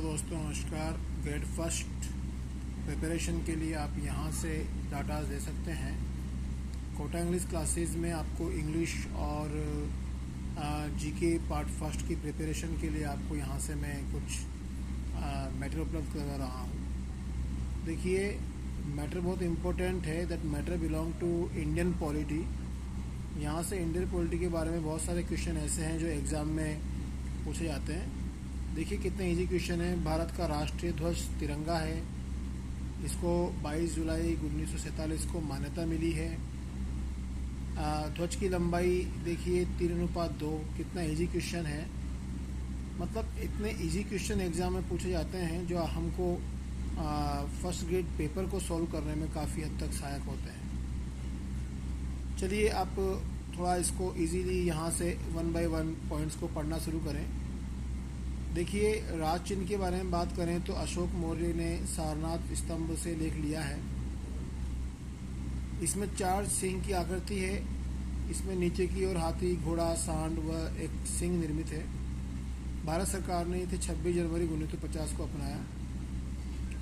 दोस्तों नमस्कार। Grade first preparation के लिए आप यहाँ से डाटा दे सकते हैं। कोटा इंग्लिश क्लासेस में आपको इंग्लिश और जीके पार्ट फर्स्ट की प्रिपरेशन के लिए आपको यहाँ से मैं कुछ मैटर उपलब्ध करा रहा हूँ। देखिए, मैटर बहुत इम्पोर्टेंट है। That matter belong to Indian polity. यहाँ से इंडियन पॉलिटी के बारे में बहुत सारे क्वेश्चन ऐसे हैं जो एग्ज़ाम में पूछे जाते हैं। देखिए कितने इजी क्वेश्चन है। भारत का राष्ट्रीय ध्वज तिरंगा है। इसको 22 जुलाई 1947 को मान्यता मिली है। ध्वज की लंबाई देखिए 3:2। कितना इजी क्वेश्चन है। मतलब इतने इजी क्वेश्चन एग्ज़ाम में पूछे जाते हैं जो हमको फर्स्ट ग्रेड पेपर को सॉल्व करने में काफ़ी हद तक सहायक होते हैं। चलिए आप थोड़ा इसको इजीली यहाँ से 1 बाय 1 पॉइंट्स को पढ़ना शुरू करें। देखिए, राज चिन्ह के बारे में बात करें तो अशोक मौर्य ने सारनाथ स्तंभ से लेख लिया है। इसमें 4 सिंह की आकृति है। इसमें नीचे की ओर हाथी, घोड़ा, सांड व एक सिंह निर्मित है। भारत सरकार ने इसे 26 जनवरी 1950 को अपनाया।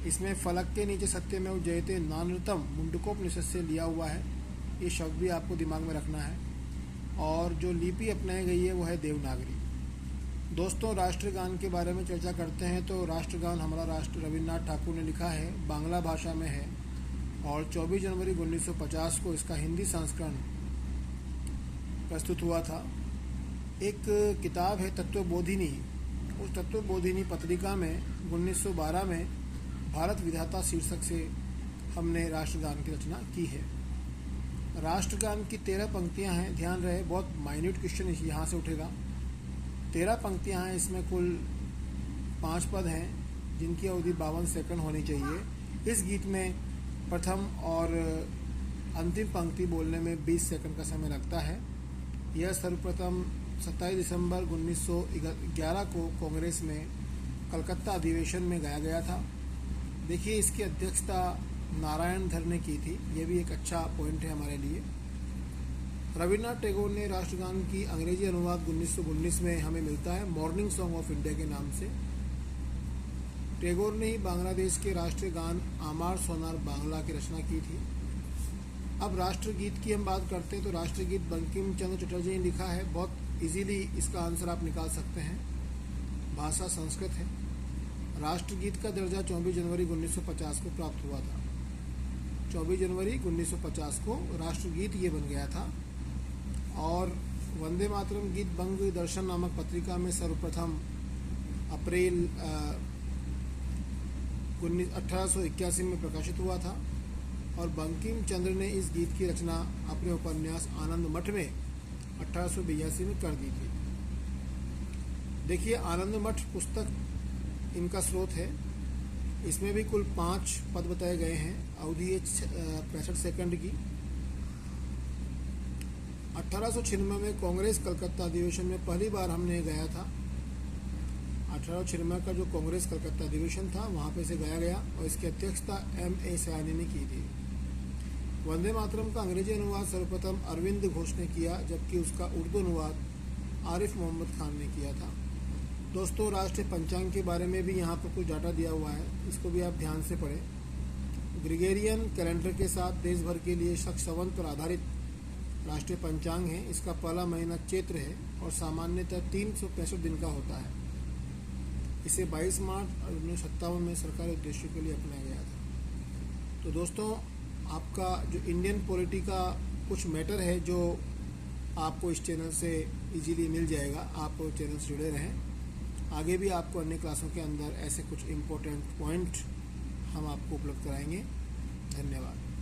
इसमें फलक के नीचे सत्यमेव जयते नानृतम मुंडकोपनिषद से लिया हुआ है। ये शब्द भी आपको दिमाग में रखना है। और जो लिपि अपनाई गई है वो है देवनागरी। दोस्तों, राष्ट्रगान के बारे में चर्चा करते हैं तो राष्ट्रगान हमारा राष्ट्र रविन्द्रनाथ ठाकुर ने लिखा है, बांग्ला भाषा में है और 24 जनवरी 1950 को इसका हिंदी संस्करण प्रस्तुत हुआ था। एक किताब है तत्वबोधिनी। उस तत्वबोधिनी पत्रिका में 1912 में भारत विधाता शीर्षक से हमने राष्ट्रगान की रचना की है। राष्ट्रगान की 13 पंक्तियां हैं। ध्यान रहे, बहुत माइन्यूट क्वेश्चन यहाँ से उठेगा। 13 पंक्तियां हैं। इसमें कुल 5 पद हैं जिनकी अवधि 52 सेकंड होनी चाहिए। इस गीत में प्रथम और अंतिम पंक्ति बोलने में 20 सेकंड का समय लगता है। यह सर्वप्रथम 27 दिसंबर 1911 को कांग्रेस में कलकत्ता अधिवेशन में गाया गया था। देखिए, इसकी अध्यक्षता नारायण धर ने की थी। यह भी एक अच्छा पॉइंट है हमारे लिए। रविन्द्रनाथ टैगोर ने राष्ट्रगान की अंग्रेजी अनुवाद 1919 में हमें मिलता है मॉर्निंग सॉन्ग ऑफ इंडिया के नाम से। टैगोर ने ही बांग्लादेश के राष्ट्रीय गान आमार सोनार बांग्ला की रचना की थी। अब राष्ट्रगीत की हम बात करते हैं तो राष्ट्रगीत बंकिम चंद्र चटर्जी ने लिखा है। बहुत इजीली इसका आंसर आप निकाल सकते हैं। भाषा संस्कृत है। राष्ट्रगीत का दर्जा 24 जनवरी 1950 को प्राप्त हुआ था। 24 जनवरी 1950 को राष्ट्रगीत ये बन गया था। और वंदे मातरम गीत बंग दर्शन नामक पत्रिका में सर्वप्रथम अप्रैल 1881 में प्रकाशित हुआ था। और बंकिम चंद्र ने इस गीत की रचना अपने उपन्यास आनंद मठ में 1882 में कर दी थी। देखिए, आनंद मठ पुस्तक इनका स्रोत है। इसमें भी कुल 5 पद बताए गए हैं। अवधि 65 सेकंड की। 1896 में कांग्रेस कलकत्ता अधिवेशन में पहली बार हमने गाया था। 1896 का जो कांग्रेस कलकत्ता अधिवेशन था वहाँ पे से गाया गया और इसकी अध्यक्षता M.A. सयानी ने की थी। वंदे मातरम का अंग्रेजी अनुवाद सर्वप्रथम अरविंद घोष ने किया, जबकि उसका उर्दू अनुवाद आरिफ मोहम्मद खान ने किया था। दोस्तों, राष्ट्रीय पंचांग के बारे में भी यहाँ पर कुछ डाटा दिया हुआ है। इसको भी आप ध्यान से पढ़ें। ग्रेगोरियन कैलेंडर के साथ देश भर के लिए संवत पर आधारित राष्ट्रीय पंचांग है। इसका पहला महीना चैत्र है और सामान्यतः 365 दिन का होता है। इसे 22 मार्च 1957 में सरकारी उद्देश्यों के लिए अपनाया गया था। तो दोस्तों, आपका जो इंडियन पॉलिटी का कुछ मैटर है जो आपको इस चैनल से इजीली मिल जाएगा। आप चैनल से जुड़े रहें। आगे भी आपको अन्य क्लासों के अंदर ऐसे कुछ इम्पोर्टेंट पॉइंट हम आपको उपलब्ध कराएंगे। धन्यवाद।